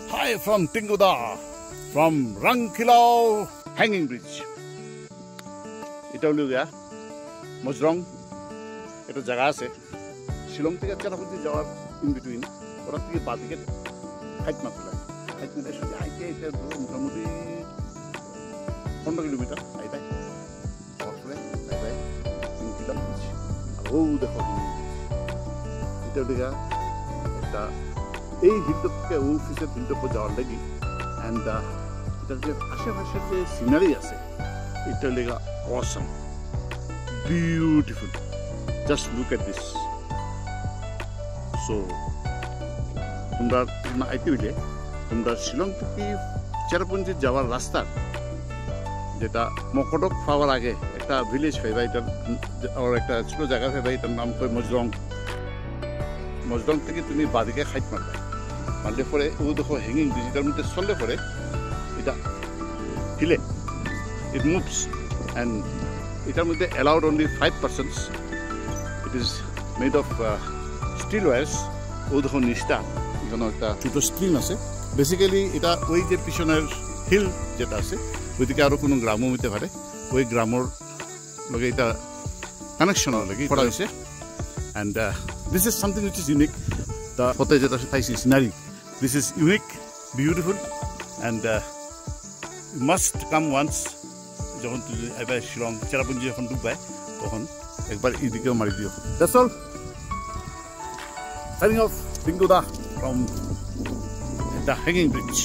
Hi from Tinguda, from Rangkilao Hanging Bridge. Ita ulu gaya, Mojrong. Ito jaga ase. Shillong থেকে চেরাপুঞ্জি যাওয়ার in between. ওরা থেকে বাদিকে height মারতে লাগে। হাইট মেরে শুধু হাইটে এটা মোটামুটি 15 কিলোমিটার হাইটে। তারপরে হাইটে 3 কিলোমিটার। আর ও দেখো এটা দেখা একটা এই হিলটপকে অফিসের হিলটপে যাওয়ার লাগি অ্যান্ড এটার যে আশেপাশের যে সিনারি আছে এটা লেগা Assam beautiful just look at this so তোমরা আইতে হইলে তোমরা শিলং থেকে চেরাপুঞ্জি যাওয়ার রাস্তা যেটা মকটক পাওয়ার আগে একটা ভিলেজ পাইবা এটার একটা ছোট জায়গা পাইবা এটার নাম কয় মজরং মজরং থেকে তুমি বাদিকে খাইট মারবা মারলে পরে ও দেখো হ্যাঙ্গিং ব্রিজ এটার মধ্যে চললে পরে এটা হিলে ইট মুভস অ্যান্ড এটার মধ্যে allowed only 5%. It is made of steel wires ও দেখো নিচটা এখানে একটা ছোটো স্ক্রিন আছে বেসিক্যালি এটা ওই যে পিছনের হিল যেটা আছে ওইদিকে আরও কোনো গ্রামও হইতে পারে ওই গ্রামের লগে এটা কানেকশনের লাগে করা হয়েছে and this is something which is unique the হতে যেটা পাইছি scenery this is unique beautiful and must come once যখন তুই এবার শিলং চেরাপুঞ্জি যখন ঢুকবাই তখন একবার এইদিকেও মারি দিও that's all signing off Tinguda from the Hanging Bridge.